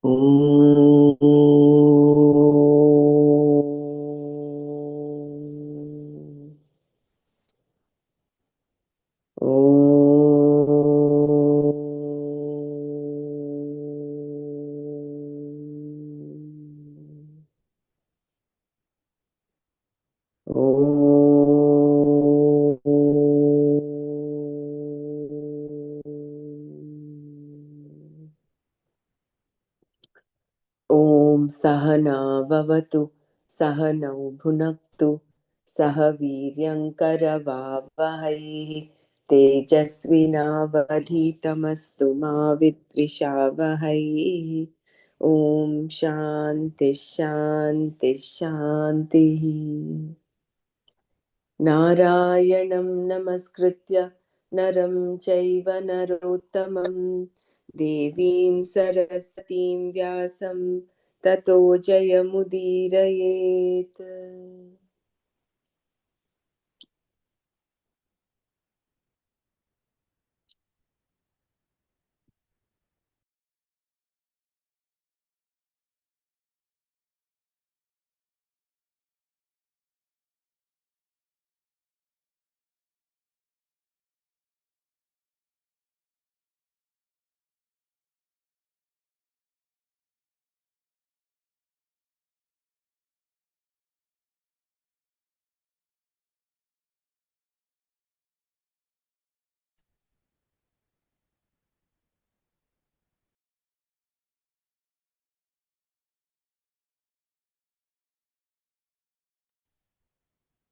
Om. Om Sahana Vavatu Sahanau Bhunaktu Saha Viryankaravavahai Tejasvinavadhitamastu ma vidvishavahai. Om Shanti Shanti Shanti. Narayanam Namaskritya Naram Chaiva Narottamam Devim Saraswatim Vyasam Tato Jayamudirayet.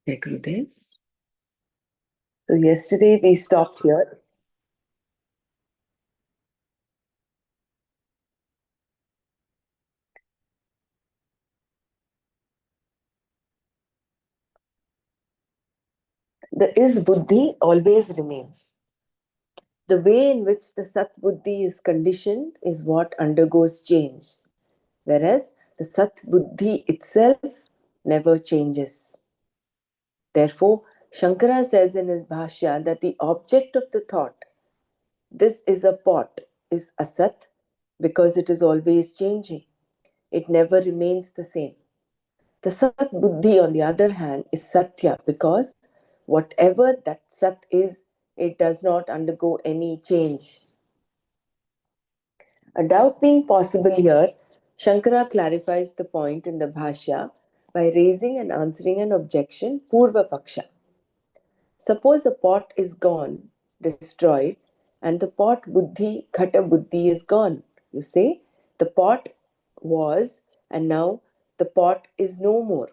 Gurudev. So yesterday we stopped here. The is buddhi always remains. The way in which the sat buddhi is conditioned is what undergoes change, whereas the sat buddhi itself never changes. Therefore, Shankara says in his Bhashya that the object of the thought, this is a pot, is asat because it is always changing. It never remains the same. The sat buddhi, on the other hand, is satya because whatever that sat is, it does not undergo any change. A doubt being possible here, Shankara clarifies the point in the Bhashya by raising and answering an objection, Purva Paksha. Suppose a pot is gone, destroyed, and the pot buddhi, khata buddhi is gone. You say, the pot was, and now the pot is no more.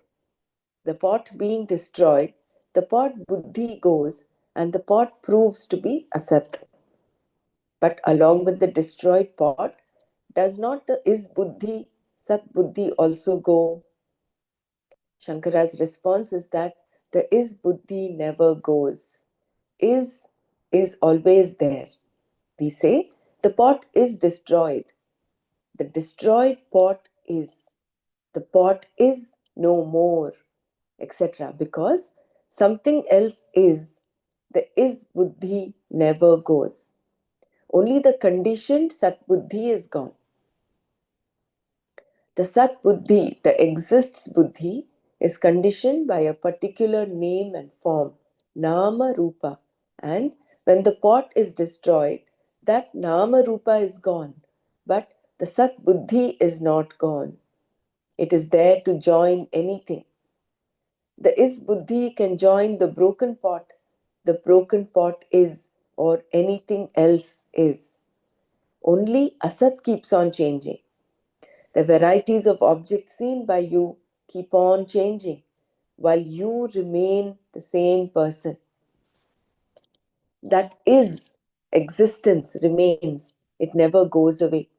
The pot being destroyed, the pot buddhi goes, and the pot proves to be asat. But along with the destroyed pot, does not the is buddhi, sat buddhi also go? Shankara's response is that the is buddhi never goes. Is always there. We say the pot is destroyed. The destroyed pot is. The pot is no more, etc. Because something else is. The is buddhi never goes. Only the conditioned sat buddhi is gone. The sat buddhi, the exists buddhi, is conditioned by a particular name and form, nama rupa. And when the pot is destroyed, that nama rupa is gone. But the sat buddhi is not gone. It is there to join anything. The is buddhi can join the broken pot. The broken pot is, or anything else is. Only asat keeps on changing. The varieties of objects seen by you keep on changing while you remain the same person. That is, existence remains, it never goes away.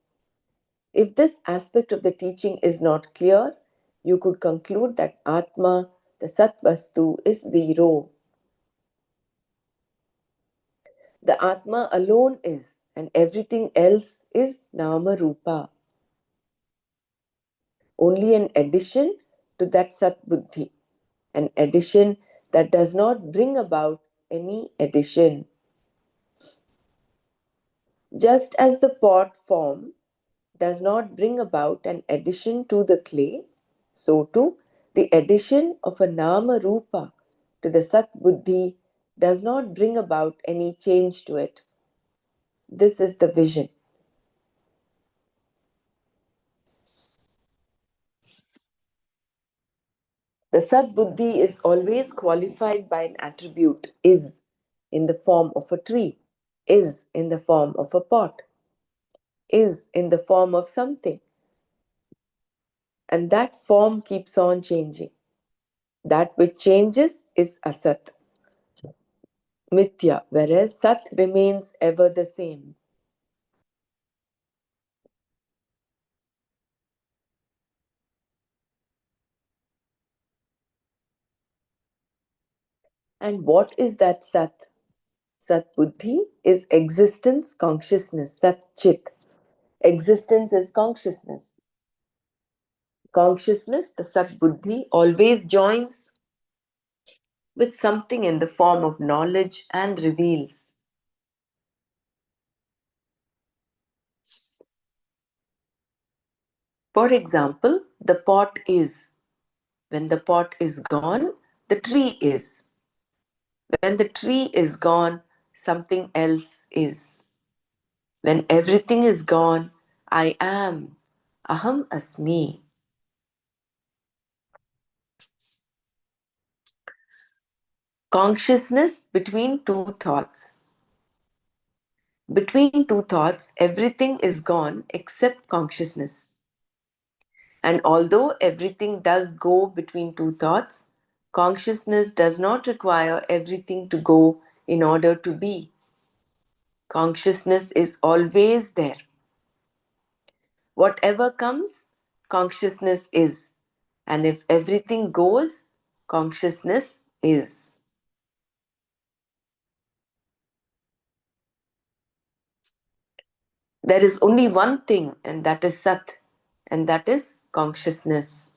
If this aspect of the teaching is not clear, you could conclude that Atma, the Sat Vastu, is zero. The Atma alone is, and everything else is Nama Rupa. Only an addition to that Sat Buddhi, an addition that does not bring about any addition. Just as the pot form does not bring about an addition to the clay, so too the addition of a Nama Rupa to the Sat Buddhi does not bring about any change to it. This is the vision. The Sat Buddhi is always qualified by an attribute is in the form of a tree, is in the form of a pot, is in the form of something. And that form keeps on changing. That which changes is Asat, Mithya, whereas Sat remains ever the same. And what is that Sat? Sat Buddhi is existence, consciousness, Sat Chit. Existence is consciousness. Consciousness, the Sat Buddhi, always joins with something in the form of knowledge and reveals. For example, the pot is. When the pot is gone, the tree is. When the tree is gone, something else is. When everything is gone, I am. Aham asmi. Consciousness between two thoughts. Between two thoughts, everything is gone except consciousness. And although everything does go between two thoughts, consciousness does not require everything to go in order to be. Consciousness is always there. Whatever comes, consciousness is. And if everything goes, consciousness is. There is only one thing, and that is Sat, and that is consciousness.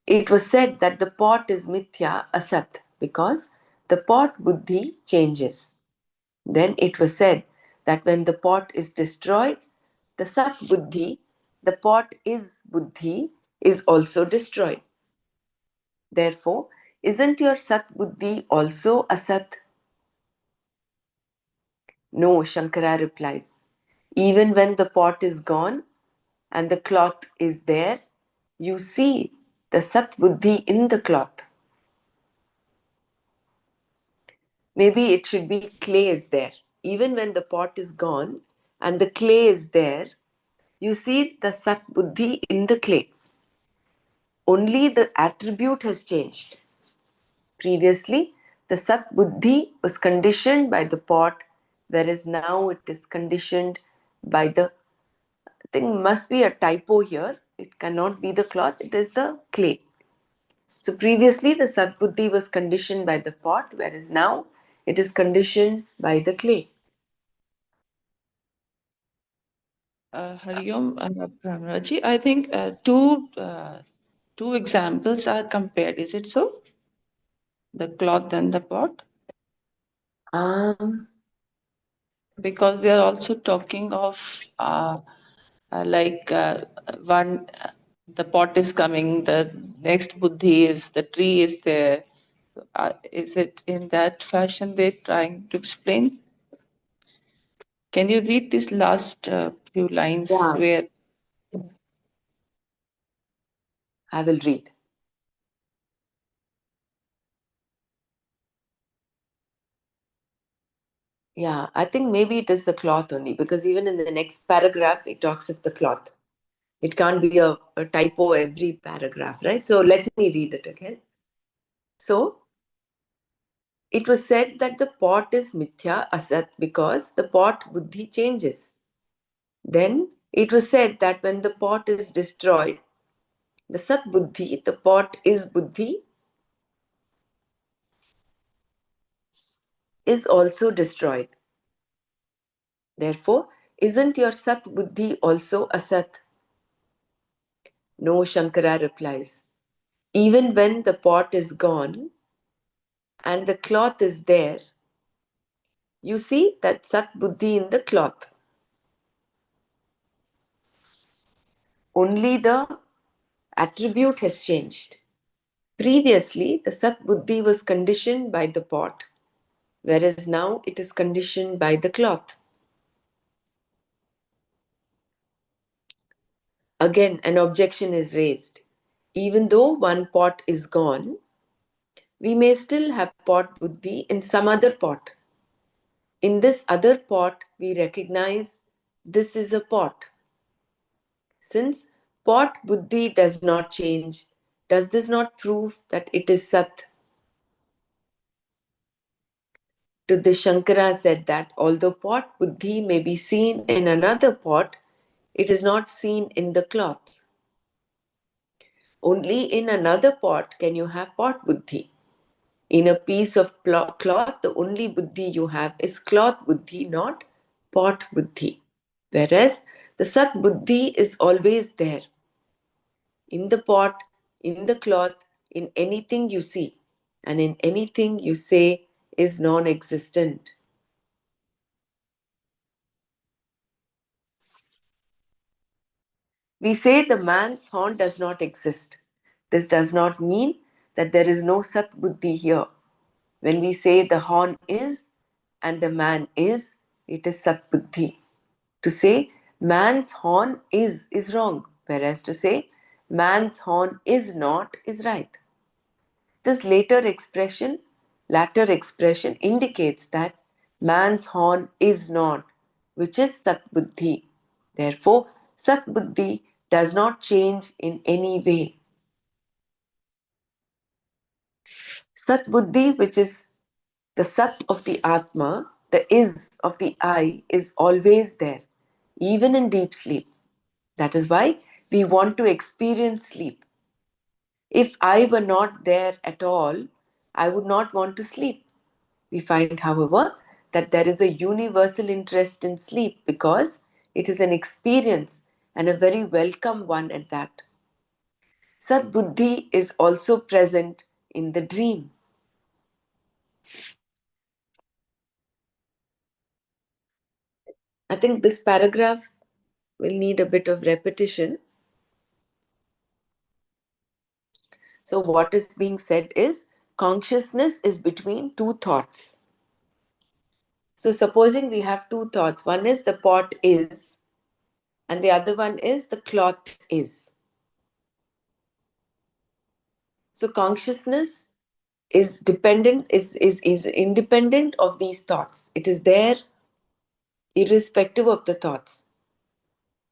It was said that the pot is Mithya Asat because the pot Buddhi changes. Then it was said that when the pot is destroyed, the Sat Buddhi, the pot is Buddhi, is also destroyed. Therefore, isn't your Sat Buddhi also Asat? No, Shankara replies. Even when the pot is gone and the cloth is there, you see the Sat Buddhi in the cloth. Maybe it should be clay is there. Even when the pot is gone and the clay is there, you see the Sat Buddhi in the clay. Only the attribute has changed. Previously, the Sat Buddhi was conditioned by the pot, whereas now it is conditioned by the thing. Must be a typo here. It cannot be the cloth, it is the clay. So previously the Sat Buddhi was conditioned by the pot, whereas now it is conditioned by the clay. Hariom, Pramaraji, I think two examples are compared. Is it so? The cloth and the pot, Um, because they are also talking of like one, the pot is coming, the next buddhi is, the tree is there. So, is it in that fashion they're trying to explain? Can you read these last few lines yeah, where? I will read. Yeah, I think maybe it is the cloth only because even in the next paragraph it talks of the cloth. It can't be a typo every paragraph, right? So let me read it again. So it was said that the pot is mithya asat because the pot buddhi changes. Then it was said that when the pot is destroyed, the sat buddhi, the pot is buddhi, is also destroyed. Therefore, isn't your sat buddhi also asat? No, Shankara replies. Even when the pot is gone and the cloth is there, you see that sat buddhi in the cloth. Only the attribute has changed. Previously, the Sat Buddhi was conditioned by the pot, whereas now it is conditioned by the cloth. Again, an objection is raised. Even though one pot is gone, we may still have pot Buddhi in some other pot. In this other pot, we recognize this is a pot. Since pot Buddhi does not change, does this not prove that it is Sat? To the Shankara said that although pot Buddhi may be seen in another pot, it is not seen in the cloth. Only in another pot can you have pot Buddhi. In a piece of cloth, the only Buddhi you have is cloth Buddhi, not pot Buddhi. Whereas the Sat Buddhi is always there. In the pot, in the cloth, in anything you see, and in anything you say is non existent. We say the man's horn does not exist. This does not mean that there is no Sat Buddhi here. When we say the horn is and the man is, it is Sat Buddhi. To say man's horn is wrong, whereas to say man's horn is not is right. This latter expression indicates that man's horn is not, which is Sat Buddhi. Therefore, Sat Buddhi does not change in any way. Sat Buddhi, which is the Sat of the Atma, the is of the I, is always there, even in deep sleep. That is why we want to experience sleep. If I were not there at all, I would not want to sleep. We find, however, that there is a universal interest in sleep because it is an experience and a very welcome one at that. Sat Buddhi is also present in the dream. I think this paragraph will need a bit of repetition. So, what is being said is consciousness is between two thoughts. So, supposing we have two thoughts, one is the pot is, and the other one is the cloth is. So, consciousness is independent of these thoughts. It is there irrespective of the thoughts.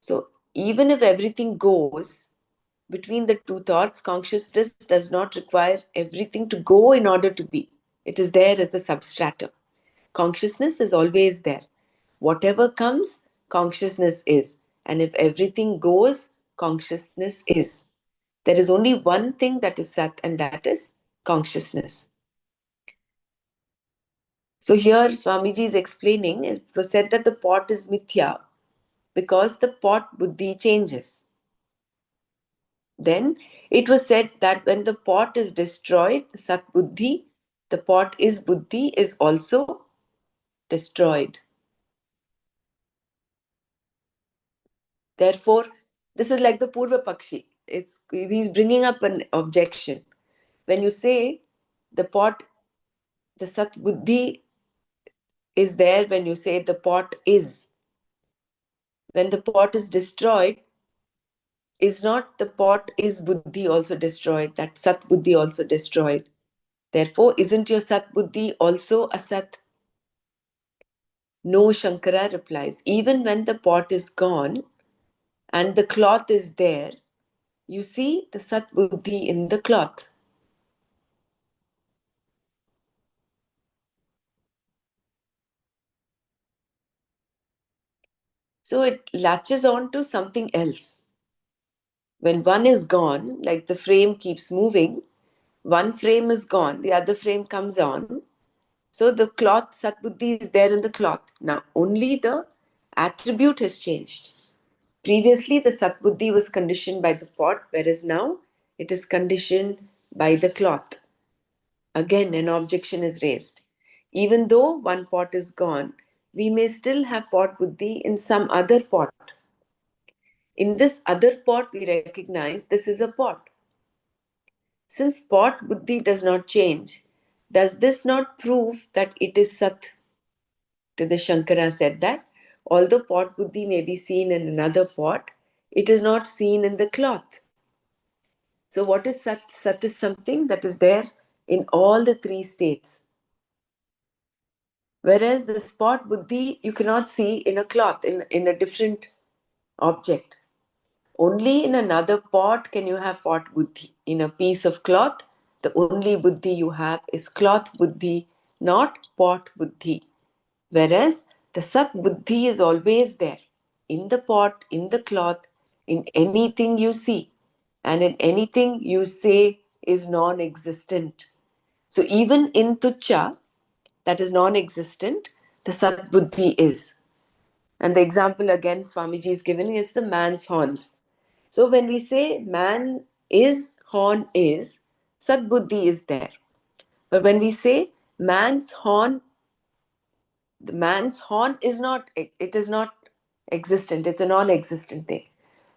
So, even if everything goes between the two thoughts, consciousness does not require everything to go in order to be. It is there as the substratum. Consciousness is always there. Whatever comes, consciousness is. And if everything goes, consciousness is. There is only one thing that is Sat, and that is consciousness. So here Swamiji is explaining, it was said that the pot is mithya because the pot buddhi changes. Then it was said that when the pot is destroyed, Sat Buddhi, the pot is Buddhi, is also destroyed. Therefore, this is like the Purva Pakshi. He's bringing up an objection. When you say the pot, the Sat Buddhi is there, when you say the pot is, when the pot is destroyed, is not the pot is Buddhi also destroyed, that Sat Buddhi also destroyed. Therefore, isn't your Sat Buddhi also a Sat? No, Shankara replies. Even when the pot is gone and the cloth is there, you see the Sat Buddhi in the cloth. So it latches on to something else. When one is gone, like the frame keeps moving, one frame is gone, the other frame comes on. So the cloth, Sat Buddhi is there in the cloth. Now only the attribute has changed. Previously, the Sat Buddhi was conditioned by the pot, whereas now it is conditioned by the cloth. Again, an objection is raised. Even though one pot is gone, we may still have pot buddhi in some other pot. In this other pot, we recognize this is a pot. Since pot buddhi does not change, does this not prove that it is Sat? To the Shankara said that although pot buddhi may be seen in another pot, it is not seen in the cloth. So, what is Sat? Sat is something that is there in all the three states. Whereas the spot buddhi you cannot see in a cloth, in a different object. Only in another pot can you have pot buddhi. In a piece of cloth, the only buddhi you have is cloth buddhi, not pot buddhi. Whereas the sat buddhi is always there in the pot, in the cloth, in anything you see, and in anything you say is non existent. So even in tucha, that is non existent, the sat buddhi is. And the example again Swamiji is giving is the man's horns. So when we say man is, horn is, sat buddhi is there. But when we say man's horn, the man's horn is not, it is not existent, it's a non-existent thing.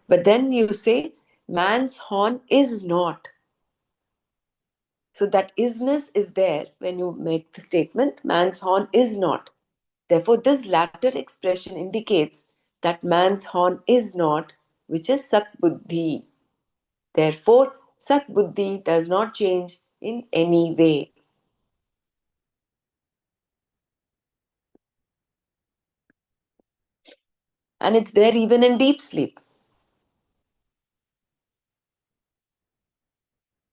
But then you say man's horn is not. So that isness is there when you make the statement man's horn is not. Therefore, this latter expression indicates that man's horn is not, which is Sat Buddhi. Therefore, Sat Buddhi does not change in any way. And it's there even in deep sleep.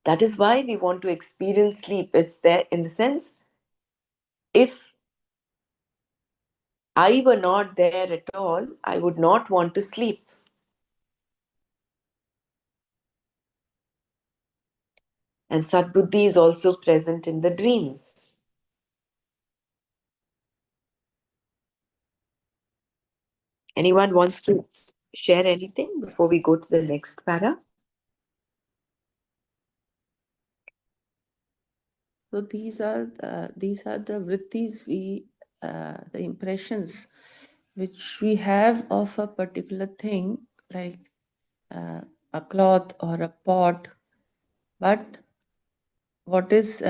That is why we want to experience sleep. It's there in the sense, if I were not there at all, I would not want to sleep. And Sat Buddhi is also present in the dreams. Anyone wants to share anything before we go to the next para? So these are the vrittis, the impressions which we have of a particular thing, like a cloth or a pot. But what is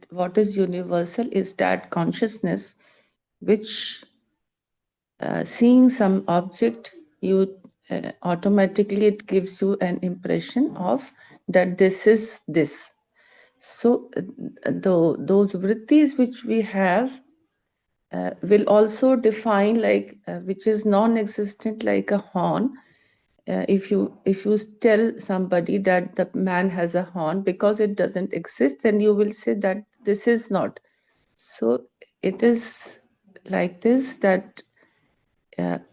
what is universal is that consciousness, which seeing some object, you automatically it gives you an impression of that this is this. So those vrittis which we have will also define, like which is non-existent, like a horn. If you tell somebody that the man has a horn, because it doesn't exist, then you will say that this is not. So it is like this, that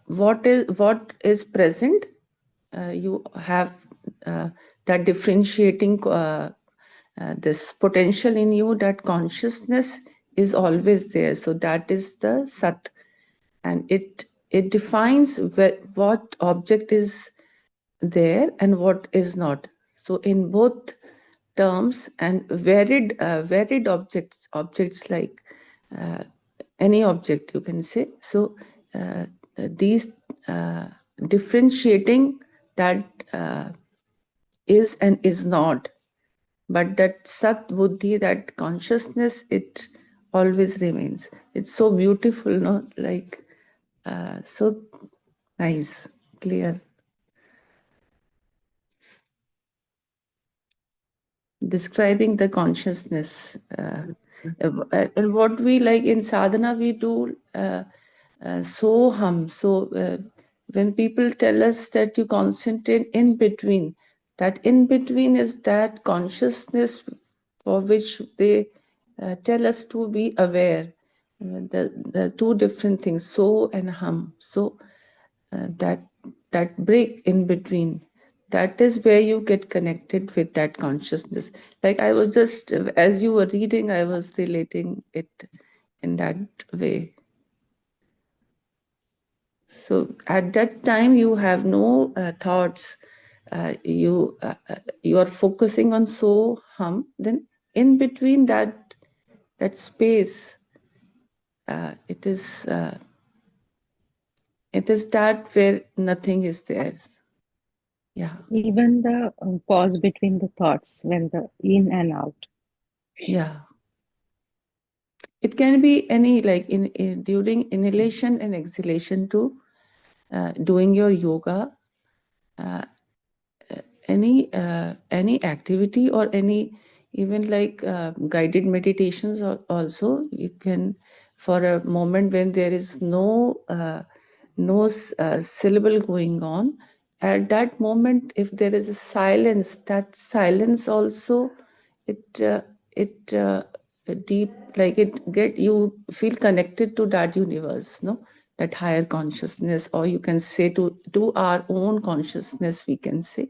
what is present, you have that differentiating this potential in you, that consciousness is always there. So that is the sat, and it defines what object is there and what is not. So in both terms, and varied objects like any object you can say. So these differentiating that is and is not, but that sat buddhi, that consciousness, it always remains. It's so beautiful, no? Like so nice, clear. Describing the consciousness, and what we like in sadhana, we do so hum. So when people tell us that you concentrate in between, that in between is that consciousness for which they tell us to be aware. The two different things, so and hum. So that break in between, that is where you get connected with that consciousness. Like I was just, as you were reading, I was relating it in that way. So at that time you have no thoughts, you are focusing on so hum. Then in between that space, it is that where nothing is there. Yeah, Even the pause between the thoughts when the in and out. yeah. It can be any, like in during inhalation and exhalation too, doing your yoga, uh, any activity or any, even like guided meditations, or also you can, for a moment when there is no syllable going on, at that moment if there is a silence, that silence also, it deep, like it get you feel connected to that universe, no, that higher consciousness, or you can say to our own consciousness, we can say.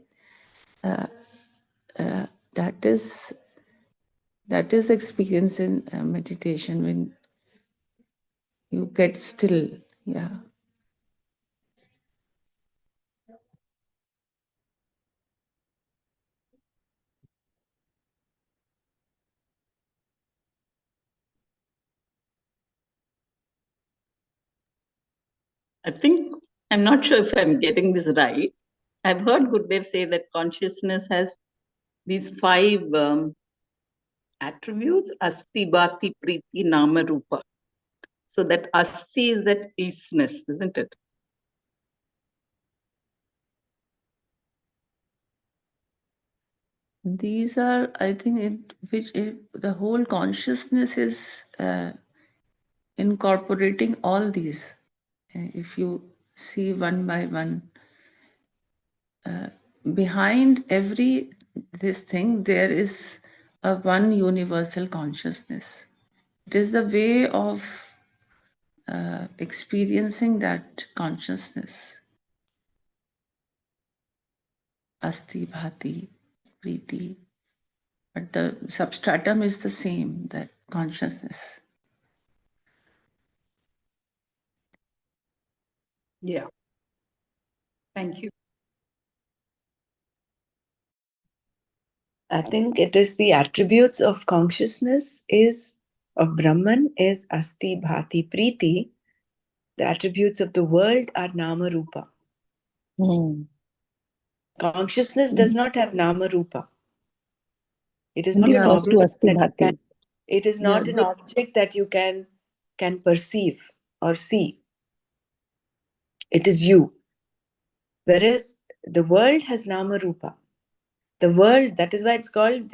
That is experience in meditation, when you get still. Yeah. I think, I'm not sure if I'm getting this right. I've heard Gurudev say that consciousness has these five attributes: asti, bhati, priti, nama, rupa. So that asti is that isness, isn't it? These are, I think, the whole consciousness is incorporating all these. If you see one by one, behind every this thing, there is a one universal consciousness. It is the way of experiencing that consciousness. Asti, bhati, priti. But the substratum is the same, that consciousness. Yeah. Thank you. I think it is the attributes of consciousness is of Brahman is Asti Bhati Priti. The attributes of the world are Nama Rupa. Hmm. Consciousness does not have Nama Rupa. It is not Only an Yeah, vastu object asti that you can, bhati. it is yeah, not an object that you can perceive or see. It is you. Whereas the world has Nama Rupa. The world, that is why it's called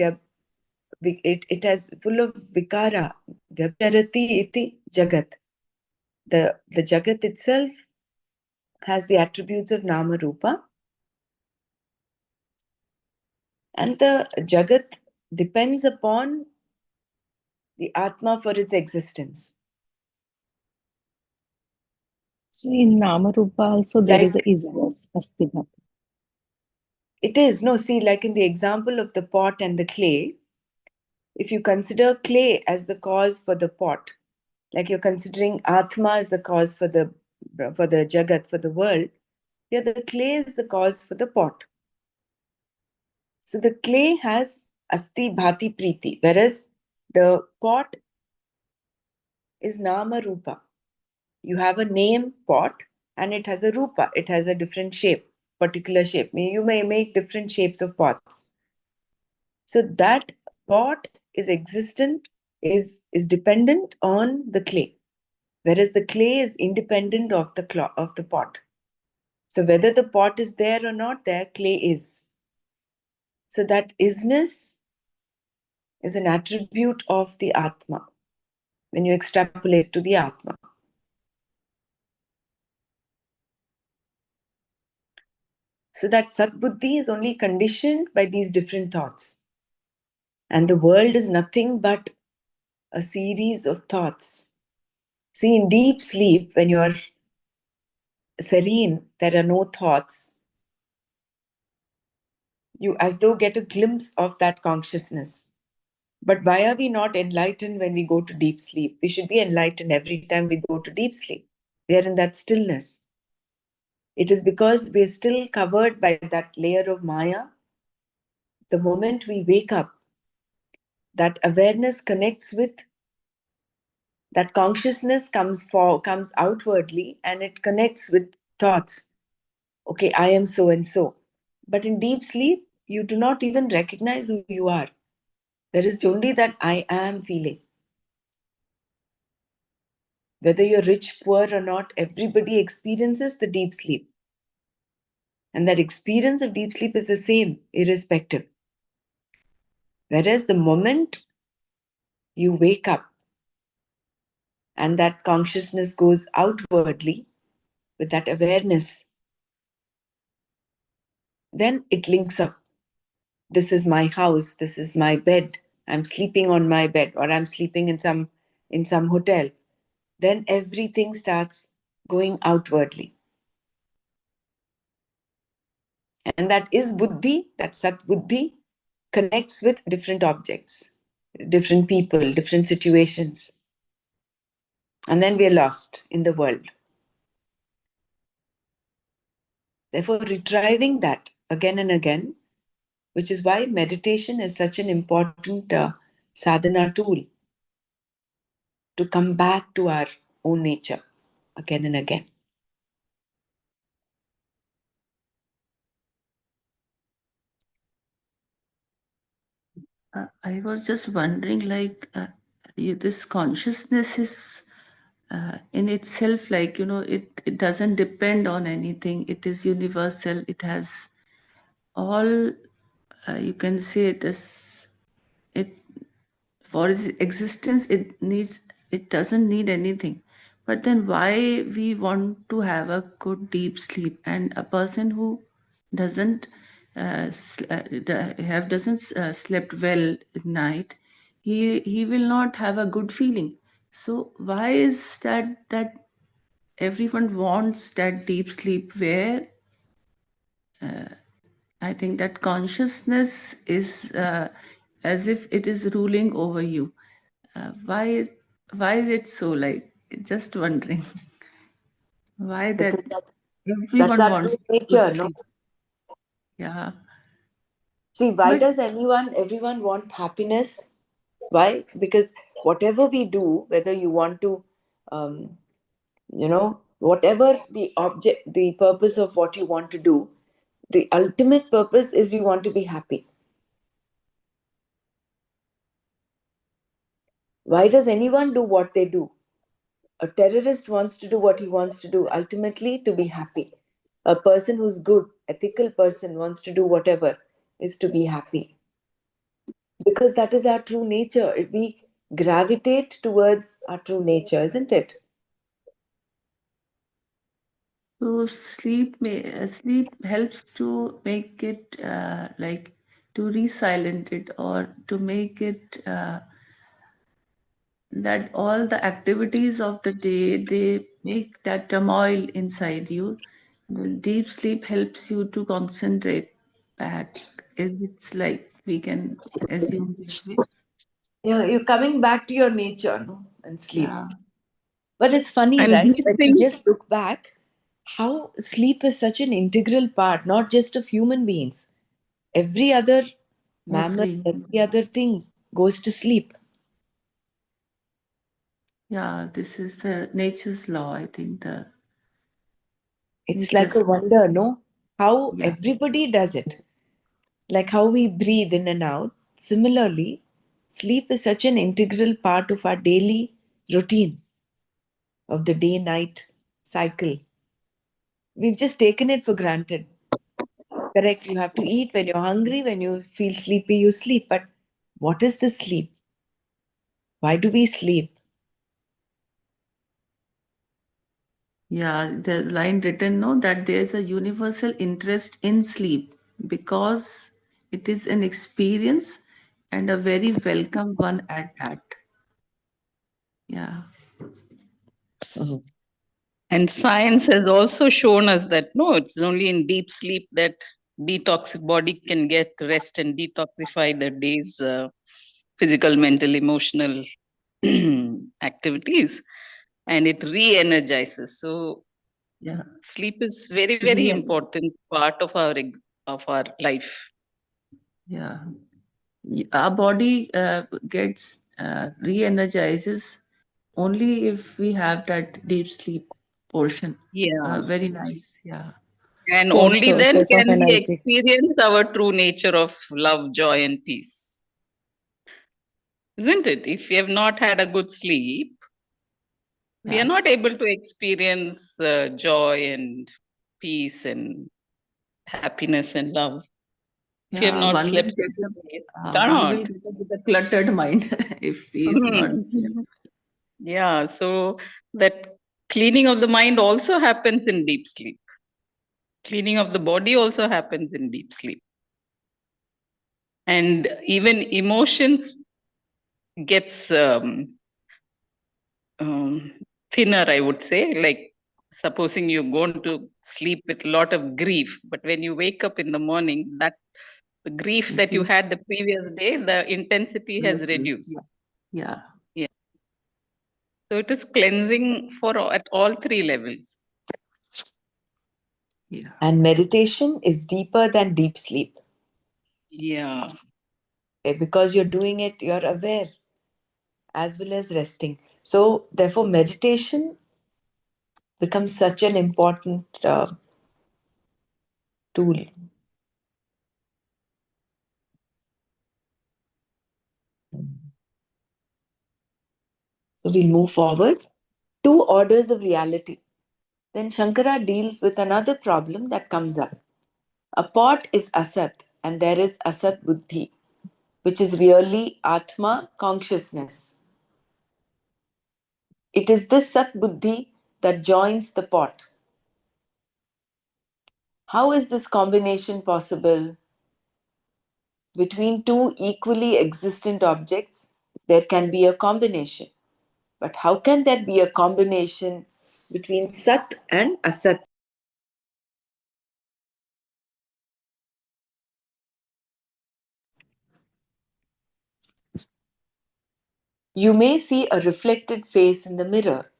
it has full of vikara. Vyabcharati iti jagat. The jagat itself has the attributes of Nama Rupa, and the jagat depends upon the Atma for its existence. So in Nama Rupa also there is a Like isness, asti bhati. it is, no, see, like in the example of the pot and the clay, if you consider clay as the cause for the pot, like you're considering Atma as the cause for the jagat, for the world, yeah, the clay is the cause for the pot. So the clay has asti bhati priti, whereas the pot is nama rupa. You have a name pot and it has a rupa, it has a different shape, particular shape. You may make different shapes of pots. So that pot is existent, is dependent on the clay, whereas the clay is independent of of the pot. So whether the pot is there or not there, clay is. So that isness is an attribute of the Atma when you extrapolate to the Atma. So that Satbuddhi is only conditioned by these different thoughts. And the world is nothing but a series of thoughts. See, in deep sleep, when you are serene, there are no thoughts. You as though get a glimpse of that consciousness. But why are we not enlightened when we go to deep sleep? We should be enlightened every time we go to deep sleep. We are in that stillness. It is because we are still covered by that layer of Maya. The moment we wake up, that awareness connects with that consciousness comes outwardly and it connects with thoughts. Okay, I am so and so. But in deep sleep, you do not even recognize who you are. There is only that I am feeling. Whether you're rich, poor, or not, everybody experiences the deep sleep. And that experience of deep sleep is the same, irrespective. Whereas the moment you wake up and that consciousness goes outwardly with that awareness, then it links up. This is my house, this is my bed, I'm sleeping on my bed, or I'm sleeping in some hotel. Then everything starts going outwardly. And that is buddhi, that sat buddhi connects with different objects, different people, different situations. And then we are lost in the world. Therefore, retrieving that again and again, which is why meditation is such an important sadhana tool to come back to our own nature again and again. I was just wondering, like, this consciousness is in itself, like, it doesn't depend on anything. It is universal. It has all, you can say it as, it, for its existence, it doesn't need anything. But then why we want to have a good deep sleep? And a person who doesn't doesn't slept well at night, he will not have a good feeling. So why is that everyone wants that deep sleep where I think that consciousness is as if it is ruling over you. Why is it so? Like, just wondering why Because that that's everyone our true wants good nature, no? sleep. Yeah, See, why but does everyone want happiness? Why? Because whatever we do, whether you want to, whatever the object, the purpose of what you want to do, the ultimate purpose is you want to be happy. Why does anyone do what they do? A terrorist wants to do what he wants to do, ultimately to be happy. A person who's good, ethical person wants to do whatever is to be happy. Because that is our true nature. We gravitate towards our true nature, isn't it? so sleep helps to make it like to re-silent it, or to make it that all the activities of the day, they make that turmoil inside you. The deep sleep helps you to concentrate back. It's like we can assume this way. You're coming back to your nature, no? And sleep. Yeah, But it's funny, And right? these When you things, just look back, how sleep is such an integral part, not just of human beings. Every other mammal, every, every other thing goes to sleep. yeah, this is the nature's law. I think the It's like nature's a law. wonder, no? How Yeah, everybody does it. Like how we breathe in and out. Similarly, sleep is such an integral part of our daily routine, of the day night cycle. We've just taken it for granted. Correct, you have to eat when you're hungry, when you feel sleepy, you sleep. But what is the sleep? Why do we sleep? yeah. The line written, no, that there's a universal interest in sleep because it is an experience and a very welcome one at that. Yeah. Mhm. and science has also shown us that no, it's only in deep sleep that detox body can get rest and detoxify the day's physical, mental, emotional activities, and it re-energizes. So Yeah. sleep is very, very Re- important part of our life. yeah. Our body gets re-energizes only if we have that deep sleep portion. Yeah. Very nice. Yeah. And Four only then sources of can we energy. experience our true nature of love, joy, and peace. Isn't it? If we have not had a good sleep, we are Yeah. not able to experience joy and peace and happiness and love. If you have Yeah. not One will slept get a properly, one will cannot. get a with a cluttered mind if he is not. Yeah, so that cleaning of the mind also happens in deep sleep. Cleaning of the body also happens in deep sleep. And even emotions gets um, thinner, I would say. Like supposing you're going to sleep with a lot of grief, but when you wake up in the morning, that the grief that you had the previous day, the intensity has reduced. Yeah. Yeah. Yeah. So it is cleansing for at all three levels. Yeah. And meditation is deeper than deep sleep. Yeah. Because you're doing it, you're aware as well as resting. So, therefore, meditation becomes such an important tool. So, we'll move forward. Two orders of reality. Then Shankara deals with another problem that comes up. A pot is asat and there is asat buddhi, which is really Atma consciousness. It is this sat buddhi that joins the pot. How is this combination possible? Between two equally existent objects, there can be a combination. But how can there be a combination between Sat and Asat? You may see a reflected face in the mirror,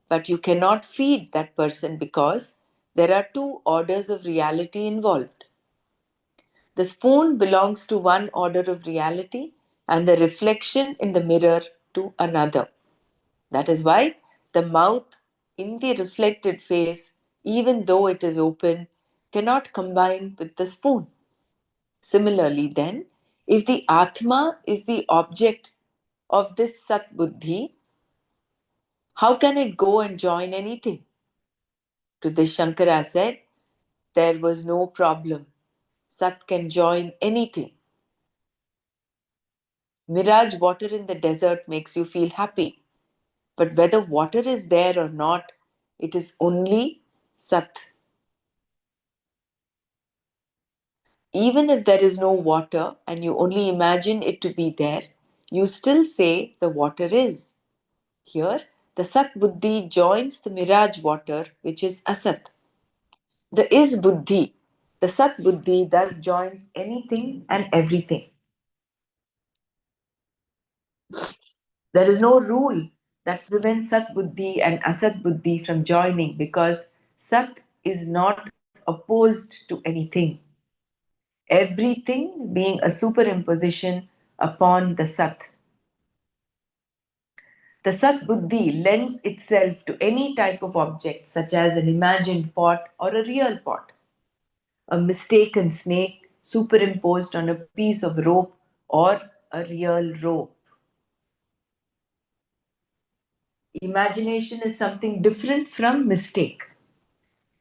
but you cannot feed that person because there are two orders of reality involved. The spoon belongs to one order of reality and the reflection in the mirror to another. That is why the mouth in the reflected face, even though it is open, cannot combine with the spoon. Similarly, then, if the Atma is the object of this Sat Buddhi, how can it go and join anything? To this, Shankara said, there was no problem. Sat can join anything. Mirage water in the desert makes you feel happy. But whether water is there or not, it is only Sat. Even if there is no water and you only imagine it to be there, you still say the water is. Here, the Sat Buddhi joins the mirage water, which is Asat. The is Buddhi, the Sat Buddhi, thus joins anything and everything. There is no rule that prevents Sat Buddhi and Asat Buddhi from joining because Sat is not opposed to anything. Everything being a superimposition upon the Sat. The Sat Buddhi lends itself to any type of object, such as an imagined pot or a real pot, a mistaken snake superimposed on a piece of rope or a real rope. Imagination is something different from mistake.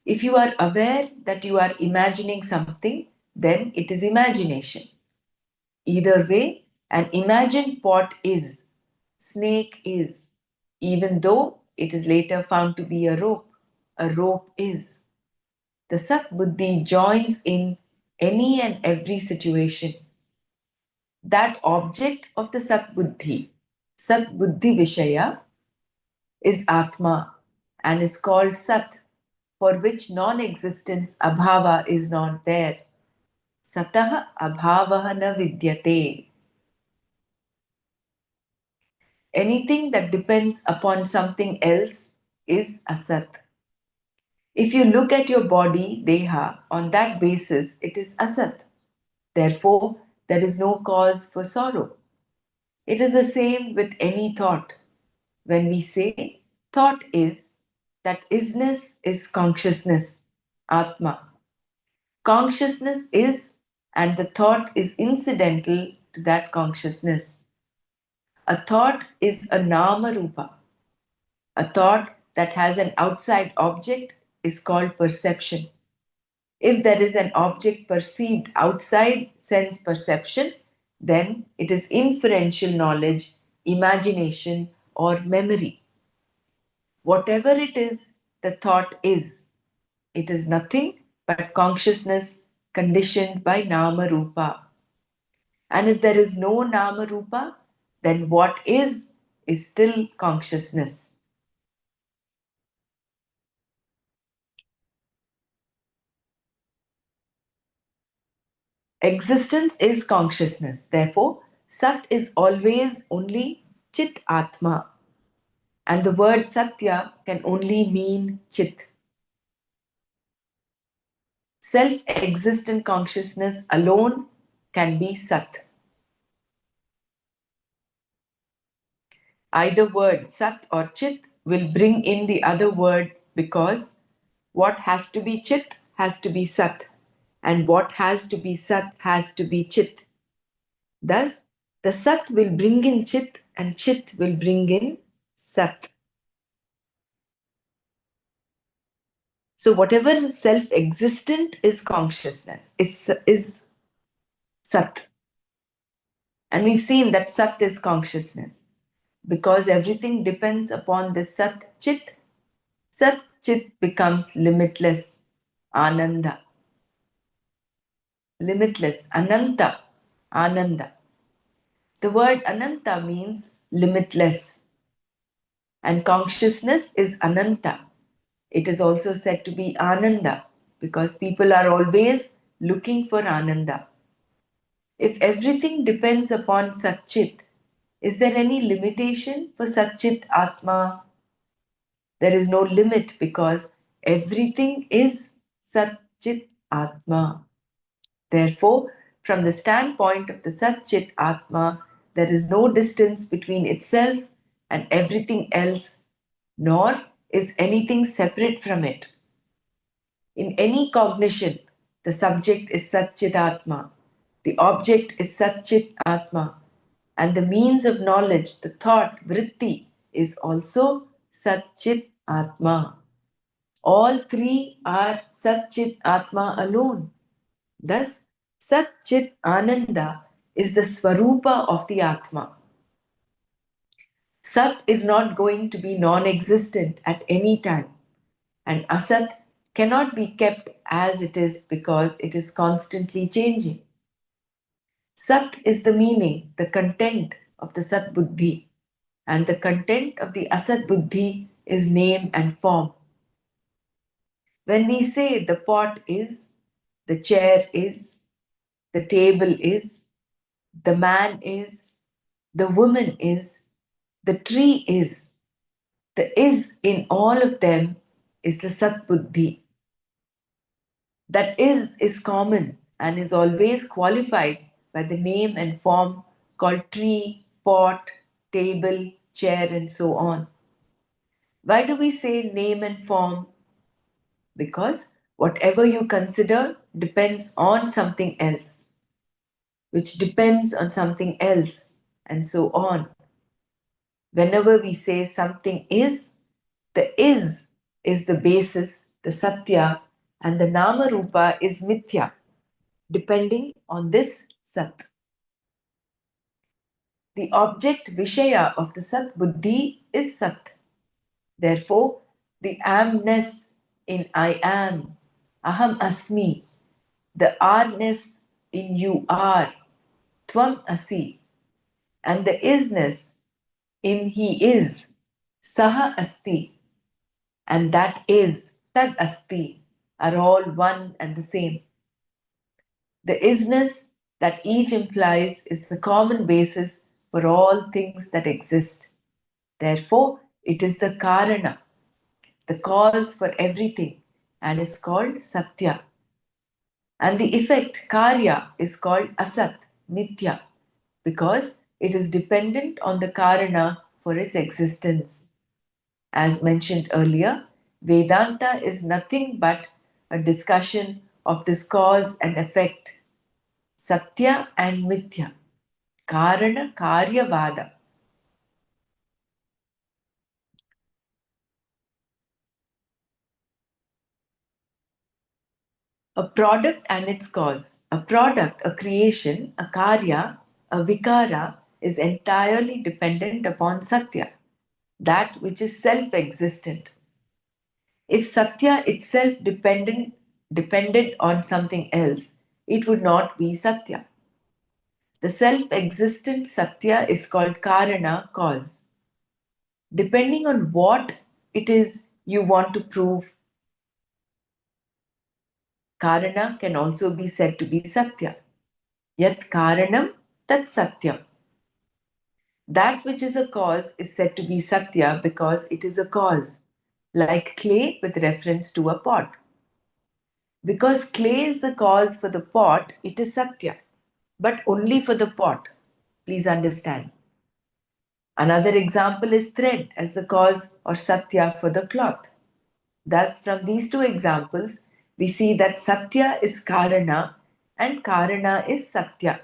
If you are aware that you are imagining something, then it is imagination. Either way, an imagined pot is, snake is, even though it is later found to be a rope is. The Sat Buddhi joins in any and every situation. That object of the Sat Buddhi Vishaya, is Atma and is called Sat, for which non existence Abhava is not there. Satah Abhavaha na vidyate. Anything that depends upon something else is Asat. If you look at your body, Deha, on that basis, it is Asat. Therefore, there is no cause for sorrow. It is the same with any thought. When we say thought is, that isness is consciousness, Atma. Consciousness is, and the thought is incidental to that consciousness. A thought is a nama rupa. A thought that has an outside object is called perception. If there is an object perceived outside sense perception, then it is inferential knowledge, imagination, or memory. Whatever it is, the thought is. It is nothing but consciousness conditioned by Nama Rupa. And if there is no Nama Rupa, then what is still consciousness. Existence is consciousness. Therefore, Sat is always only Chit Atma. And the word Satya can only mean Chit. Self existent consciousness alone can be Sat. Either word, Sat or Chit, will bring in the other word because what has to be Chit has to be Sat, and what has to be Sat has to be Chit. Thus, the Sat will bring in Chit, and Chit will bring in Sat. So, whatever is self existent is consciousness, is Sat. And we've seen that Sat is consciousness. Because everything depends upon the Sat Chit, Sat Chit becomes limitless, Ananda. Limitless, Ananta, Ananda. The word Ananta means limitless, and consciousness is Ananta. It is also said to be Ananda because people are always looking for Ananda. If everything depends upon Satchit, is there any limitation for Satchit Atma? There is no limit because everything is Satchit Atma. Therefore, from the standpoint of the Satchit Atma, there is no distance between itself and everything else, nor is anything separate from it. In any cognition, the subject is Satchit Atma, the object is Satchit Atma, and the means of knowledge, the thought, vritti, is also Satchit Atma. All three are Satchit Atma alone. Thus, Sat Chit Ananda is the Swarupa of the Atma. Sat is not going to be non existent at any time, and Asat cannot be kept as it is because it is constantly changing. Sat is the meaning, the content of the Sat Buddhi, and the content of the Asat Buddhi is name and form. When we say the pot is, the chair is, the table is, the man is, the woman is, the tree is, the is in all of them is the Sat Buddhi. That is common and is always qualified by the name and form called tree, pot, table, chair, and so on. Why do we say name and form? Because whatever you consider depends on something else, which depends on something else, and so on. Whenever we say something is, the is the basis, the satya, and the nama rupa is mithya, depending on this sat. The object vishaya of the sat buddhi is sat. Therefore, the amness in I am, aham asmi, the are-ness in you are, tvam asi, and the isness in he is, saha asti, and that is, tad asti, are all one and the same. The isness that each implies is the common basis for all things that exist. Therefore, it is the karana, the cause for everything, and is called satya. And the effect, karya, is called asat, mithya, because it is dependent on the karana for its existence. As mentioned earlier, Vedanta is nothing but a discussion of this cause and effect, Satya and Mithya, Karana Karyavada. A product and its cause. A product, a creation, a karya, a vikara is entirely dependent upon Satya, that which is self existent. If Satya itself depended on something else, it would not be Satya. The self existent Satya is called Karana, cause. Depending on what it is you want to prove, Karana can also be said to be Satya. Yat Karanam Tat Satyam. That which is a cause is said to be Satya because it is a cause, like clay with reference to a pot. Because clay is the cause for the pot, it is Satya, but only for the pot. Please understand. Another example is thread as the cause or Satya for the cloth. Thus, from these two examples, we see that Satya is Karana and Karana is Satya.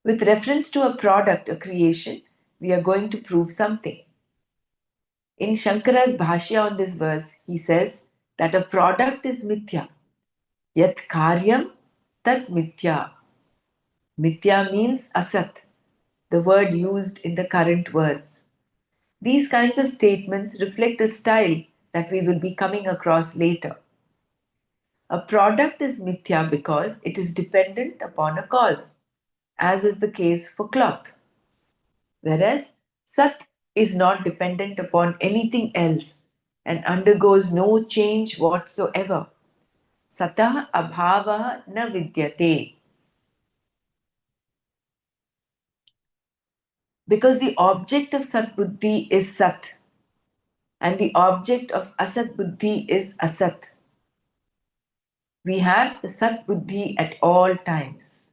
With reference to a product, a creation, we are going to prove something. In Shankara's Bhashya on this verse, he says that a product is mithya. Yat karyam tat mithya. Mithya means asat, the word used in the current verse. These kinds of statements reflect a style that we will be coming across later. A product is mithya because it is dependent upon a cause, as is the case for cloth. Whereas Sat is not dependent upon anything else and undergoes no change whatsoever. Satah abhava na vidyate. Because the object of Sat Buddhi is Sat and the object of Asat Buddhi is Asat. We have the Sat Buddhi at all times.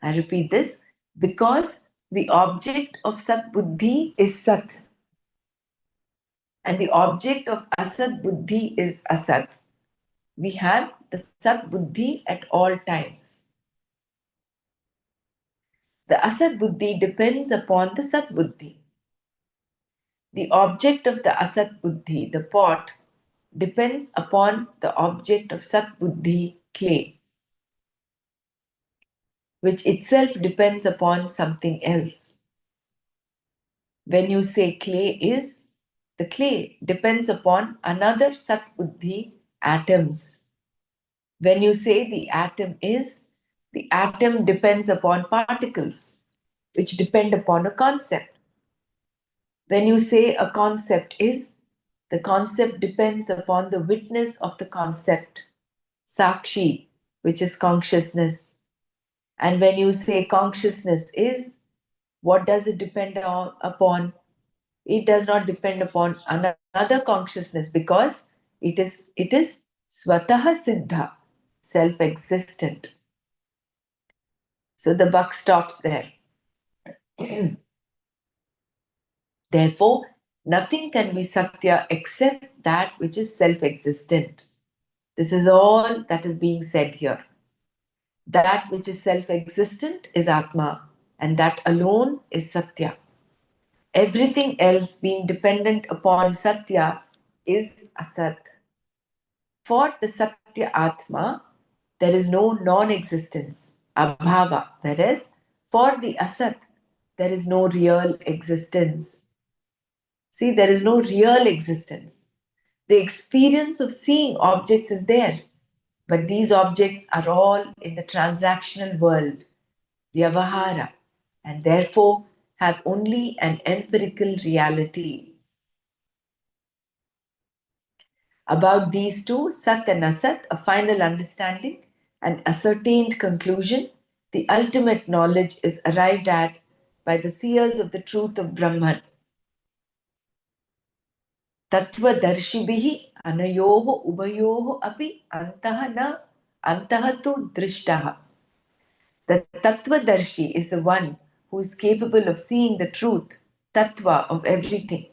I repeat this, because the object of Sat Buddhi is Sat and the object of Asat Buddhi is Asat. We have the Sat Buddhi at all times. The Asat Buddhi depends upon the Sat Buddhi. The object of the Asat Buddhi, the pot, depends upon the object of Sat Buddhi, clay, which itself depends upon something else. When you say clay is, the clay depends upon another Sat Buddhi, atoms. When you say the atom depends upon particles, which depend upon a concept. When you say a concept is, the concept depends upon the witness of the concept, sakshi, which is consciousness. And when you say consciousness is, what does it depend upon? It does not depend upon another consciousness because it is swataha siddha, self-existent. So the buck stops there. Therefore, nothing can be Satya except that which is self existent. This is all that is being said here. That which is self existent is Atma, and that alone is Satya. Everything else being dependent upon Satya is Asat. For the Satya Atma, there is no non existence, Abhava, whereas for the Asat, there is no real existence. See, there is no real existence. The experience of seeing objects is there, but these objects are all in the transactional world, vyavahara, and therefore have only an empirical reality. About these two, Sat and Asat, a final understanding, an ascertained conclusion, the ultimate knowledge is arrived at by the seers of the truth of Brahman. तत्वदर्शिभिः अनयोः उभयोः अपि अन्तः तु दृष्टः. The Tattvadarshi is the one who is capable of seeing the truth, tattva of everything.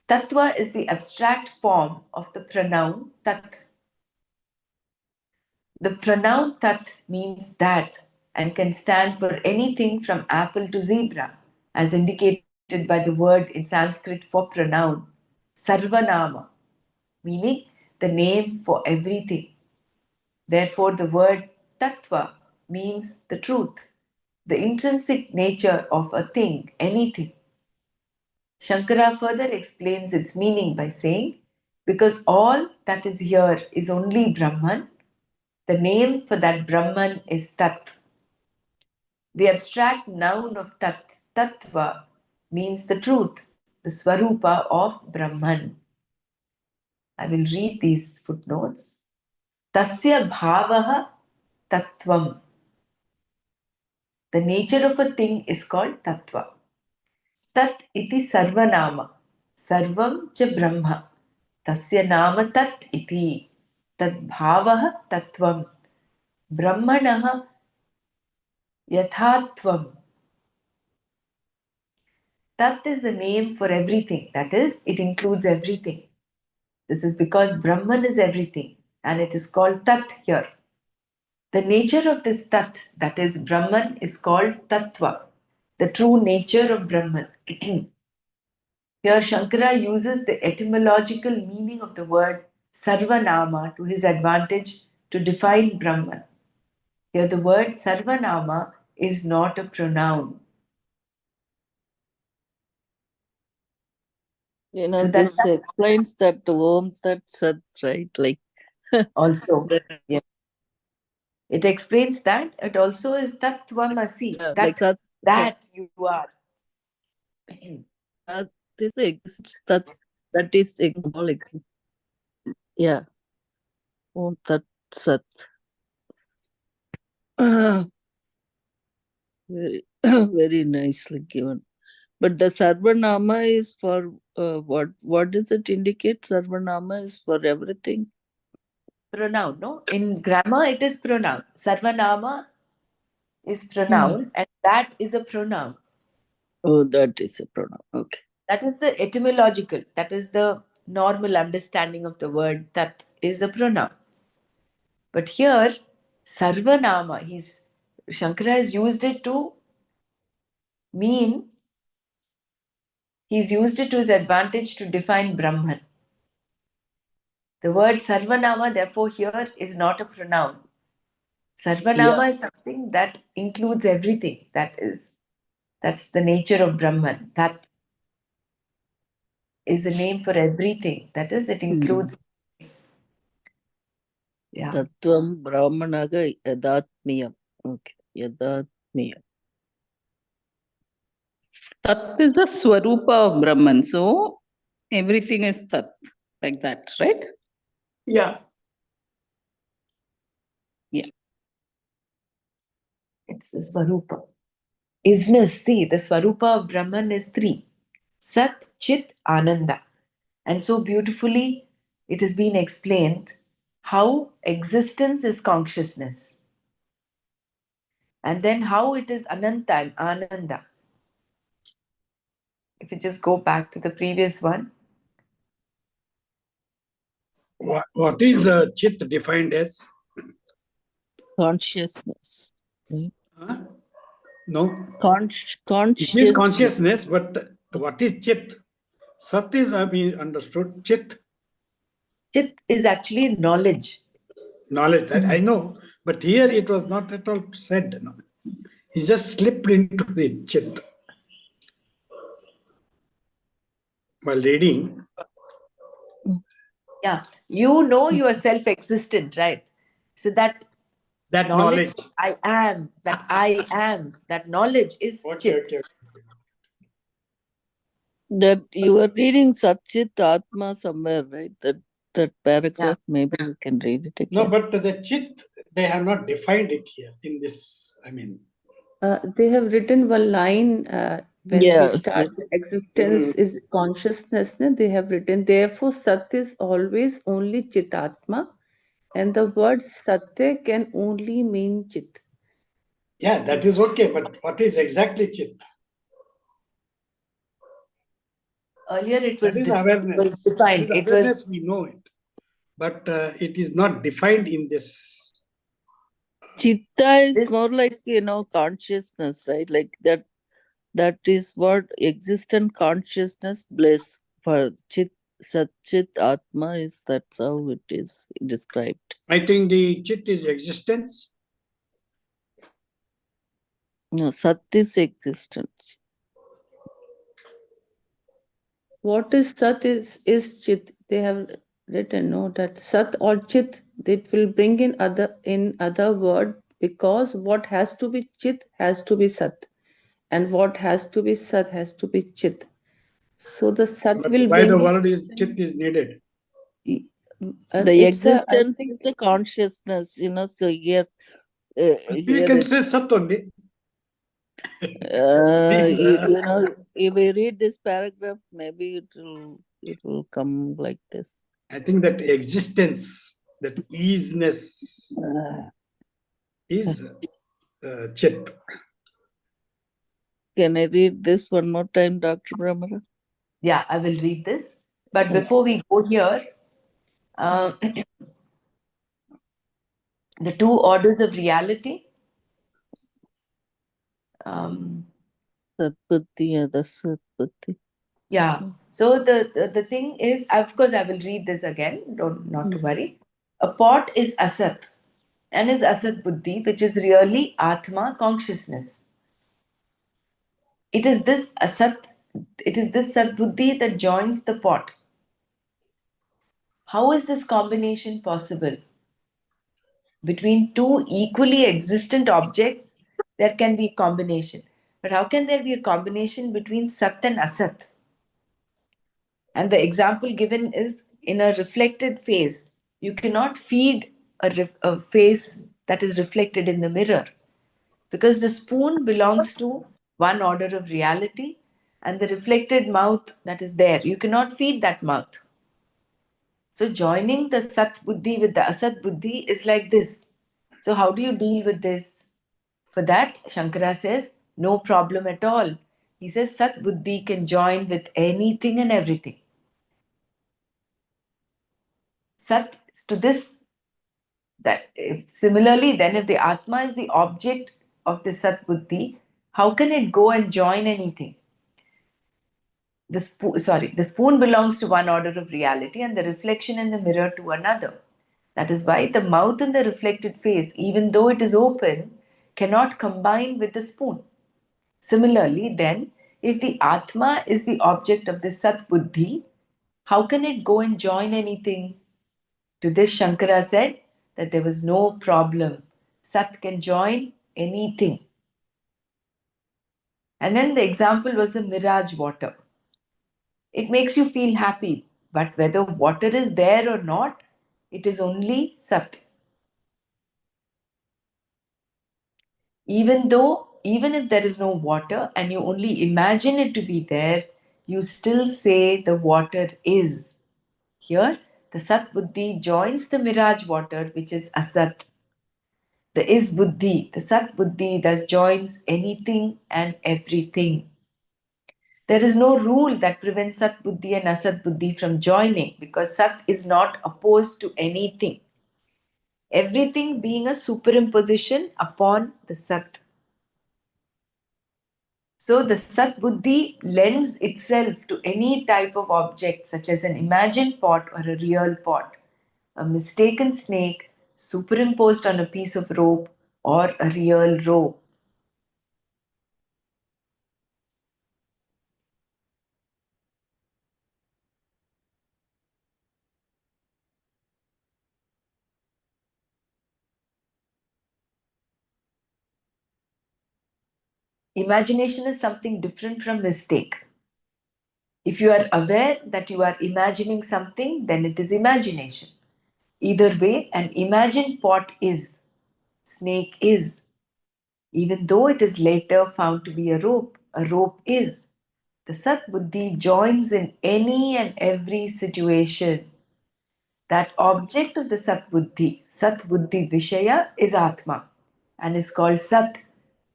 Tattva is the abstract form of the pronoun tat. The pronoun tat means that and can stand for anything from apple to zebra, as indicated by the word in Sanskrit for pronoun, sarvanama, meaning the name for everything. Therefore, the word tattva means the truth, the intrinsic nature of a thing, anything. Shankara further explains its meaning by saying, because all that is here is only Brahman, the name for that Brahman is Tat. The abstract noun of Tat, Tattva, means the truth, the Swarupa of Brahman. I will read these footnotes. Tasya bhavaha tattvam. The nature of a thing is called tattva. Tat iti sarvanama. Sarvam cha brahma. Tasya nama tat iti. Tad bhavaha tattvam. Brahmanaha yathatvam. Tat is the name for everything. That is, it includes everything. This is because Brahman is everything and it is called Tat here. The nature of this Tat, that is Brahman, is called Tattva, the true nature of Brahman. Here Shankara uses the etymological meaning of the word Sarvanama to his advantage to define Brahman. Here the word Sarvanama is not a pronoun. So This explains that Om Tat Sat, right? Like also, yeah. It explains that it also is Tattvamasi, yeah, that, like Sat, that you are. Sat this exists, that is symbolic. Yeah. Om Tat Sat. Very, very nicely given. But the Sarvanama is for what? What does it indicate? Sarvanama is for everything. Pronoun, no? In grammar, it is pronoun. Sarvanama is pronoun, and that is a pronoun. Oh, that is a pronoun. Okay. That is the etymological, that is the normal understanding of the word that is a pronoun. But here, Sarvanama, Shankara has used it to mean, he's used it to his advantage to define Brahman. The word Sarvanama, therefore, here is not a pronoun. Sarvanama is something that includes everything. That's the nature of Brahman. That is a name for everything. That is, it includes. Yeah. Tattvam Brahmanaga Yadatmiyam. Okay. Yadatmiyam. Tat is the Swarupa of Brahman. So everything is Tat, like that, right? Yeah. Yeah. It's the Swarupa. Isness, see, the Swarupa of Brahman is three: Sat, Chit, Ananda. And so beautifully it has been explained how existence is consciousness. And then how it is Ananta and Ananda. If you just go back to the previous one. What is chit defined as? Consciousness. Right? Huh? No. Consciousness. It is consciousness, but what is chit? Sat is understood. Chit. Chit is actually knowledge. Knowledge, that I know. But here it was not at all said. No. He just slipped into the chit. While reading. Yeah. You know you are self-existent, right? So that knowledge, knowledge. I am, that knowledge is Chit. Okay. That you were reading Satchit Atma somewhere, right? That paragraph, maybe you can read it again. No, but the chit, they have not defined it here in this. They have written one line when we start existence is consciousness. They have written, therefore, Sat is always only Chitatma, and the word Satya can only mean Chit. Yeah, that is okay. But what is exactly chit? Earlier it That was, is it was awareness. That defined. is It awareness, was we know it. But it is not defined in this. Chitta is this. more like, consciousness, right? Like that. That is what existent consciousness bliss for Chit, Satchit Atma is. That's how it is described. I think the chit is existence. No, Sat is existence. What is Sat is Chit. They have written no that Sat or Chit, it will bring in other word, because what has to be Chit has to be Sat, and what has to be Sat has to be Chit. So the Sat But will why the bring word is chit is needed? in. The It's a, I existence think, is the consciousness, so here, We here can it, say sat only. if we read this paragraph, maybe it will come like this. I think that existence, that easiness is chit. Can I read this one more time, Dr. Brahmara? Yeah, I will read this. But before we go here, the two orders of reality. Satbuddhi and the Satbuddhi. Yeah. So the thing is, of course, I will read this again. Don't not to worry. A pot is asat, and is asat buddhi, which is really atma consciousness. It is this asat. It is this sat buddhi that joins the pot. How is this combination possible? Between two equally existent objects, there can be a combination. But how can there be a combination between Sat and Asat? And the example given is in a reflected face. You cannot feed a face that is reflected in the mirror, because the spoon belongs to one order of reality, and the reflected mouth that is there, you cannot feed that mouth. So joining the Sat Buddhi with the Asat Buddhi is like this. So how do you deal with this? For that, Shankara says, no problem at all. He says Sat Buddhi can join with anything and everything. Sat to this, that if, similarly, then if the Atma is the object of the Sat Buddhi, how can it go and join anything? The spoon belongs to one order of reality and the reflection in the mirror to another. That is why the mouth in the reflected face, even though it is open, cannot combine with the spoon. Similarly, then, if the Atma is the object of the Sat Buddhi, how can it go and join anything? To this, Shankara said that there was no problem. Sat can join anything. And then the example was the mirage water. It makes you feel happy, but whether water is there or not, it is only Sat. Even if there is no water and you only imagine it to be there, you still say the water is. Here, the Sat Buddhi joins the mirage water, which is Asat. The Is Buddhi, the Sat Buddhi, thus joins anything and everything. There is no rule that prevents Sat Buddhi and Asat Buddhi from joining, because Sat is not opposed to anything. Everything being a superimposition upon the Sat. So the Sat Buddhi lends itself to any type of object, such as an imagined pot or a real pot, a mistaken snake superimposed on a piece of rope, or a real rope. Imagination is something different from mistake. If you are aware that you are imagining something, then it is imagination. Either way, an imagined pot is, snake is. Even though it is later found to be a rope is. The Sat Buddhi joins in any and every situation. That object of the Sat Buddhi Vishaya is Atma and is called Sat,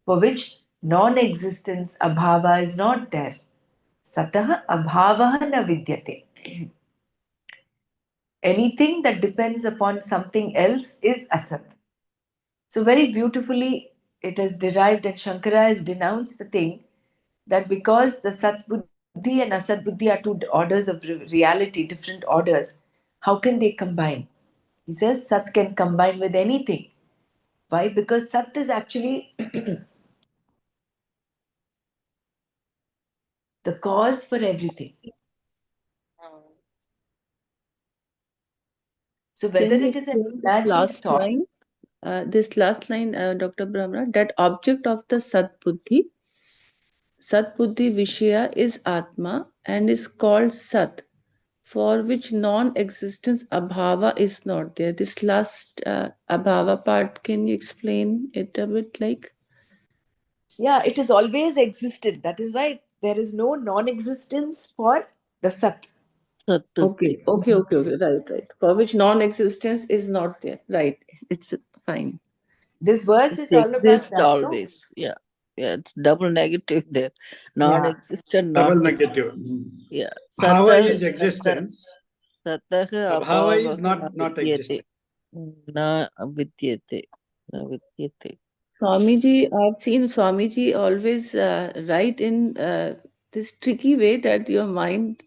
for which non existence, Abhava, is not there. Satah abhavah na vidyate. Anything that depends upon something else is asat. So very beautifully it is derived, and Shankara has denounced the thing that because the Sat Buddhi and Asat Buddhi are two orders of reality, different orders, how can they combine? He says Sat can combine with anything. Why? Because Sat is actually the cause for everything. So whether Can you it is an explain this imagined last thought, line? This last line, Dr. Brahmana, that object of the Sat Buddhi Vishaya is Atma and is called Sat, for which non-existence abhava is not there. This last abhava part, can you explain it a bit like? yeah, it has always existed. That is why there is no non-existence for the Sat. Okay, right. For which non-existence is not there. Right. It's fine. This verse It is all about exists that. No? always. Yeah. Yeah, it's double negative there. Yeah. Non-existent, Double not negative. yeah. Bhava Satah is existence. Satah Abhava is abhavah na not vidyate. existence. Na vidyate. Na vidyate. Swamiji, I've seen Swamiji always write in this tricky way that your mind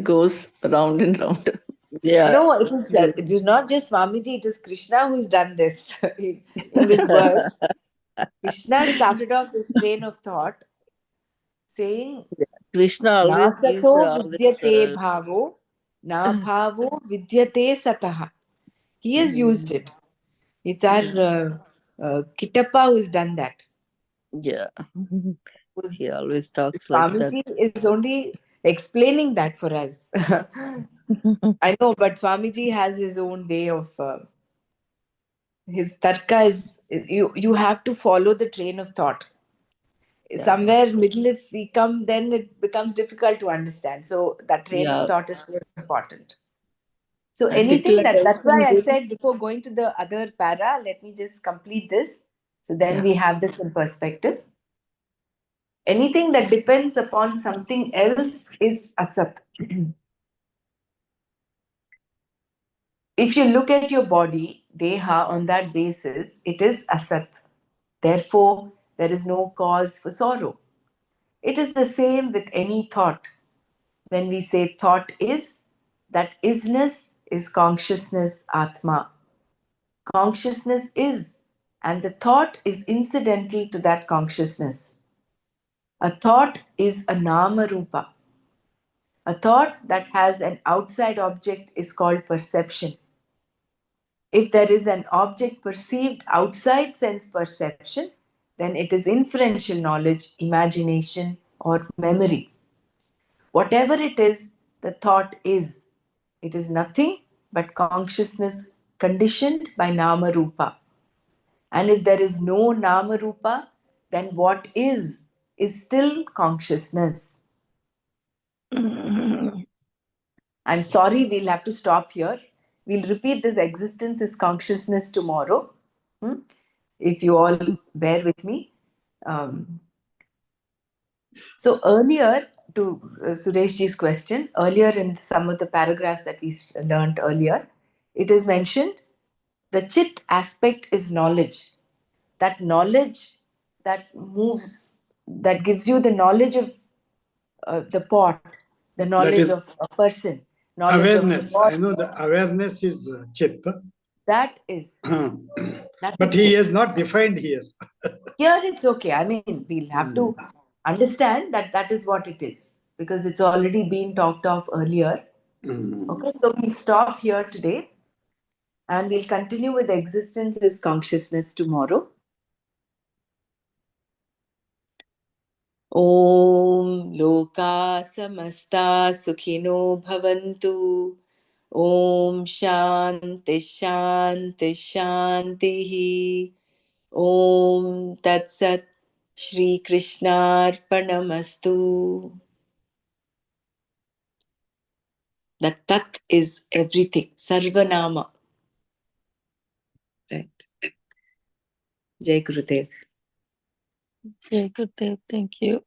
goes round and round. Yeah. No, it is not just Swamiji, it is Krishna who's done this in this verse. Krishna started off this train of thought saying, Krishna always gives Nasato all vidyate this. bhavo, na bhavo vidyate sataha. He has used it. It's our Kitappa who's done that. Yeah. He Who's, always talks like that. Swamiji is only explaining that for us. I know, but Swamiji has his own way of his tarka is you have to follow the train of thought. Yeah. Somewhere middle if we come, then it becomes difficult to understand. So that train of Yeah. thought is so important. So Particular anything that's why I person said before going to the other para, let me just complete this. So then Yeah. we have this in perspective. Anything that depends upon something else is asat. If you look at your body, deha, on that basis, it is asat. Therefore, there is no cause for sorrow. It is the same with any thought. When we say thought is, that isness is consciousness, Atma. Consciousness is, and the thought is incidental to that consciousness. A thought is a nama rupa. A thought that has an outside object is called perception. If there is an object perceived outside sense perception, then it is inferential knowledge, imagination, or memory. Whatever it is, the thought is. It is nothing but consciousness conditioned by Nama Rupa. And if there is no Nama Rupa, then what is still consciousness. I'm sorry, we'll have to stop here. We'll repeat this existence is consciousness tomorrow. If you all bear with me. So earlier, to Sureshji's question, earlier in some of the paragraphs that we learned earlier, it is mentioned the chit aspect is knowledge. That knowledge that moves, that gives you the knowledge of the pot, the That knowledge is of a person, knowledge of the awareness. I body. know the awareness is chit. That is But he chit. has not defined here. Here it's okay. I mean, we'll have to understand that that is what it is because it's already been talked of earlier. Okay, so we'll stop here today and we'll continue with existence is consciousness tomorrow. Om Loka Samasta Sukhino Bhavantu. Om Shanti Shanti Shanti. Om Tat Sat. Shri Krishnarpanamastu. That Tat is everything. Sarvanama. Right. Jai Gurudev. Okay, good day. Thank you.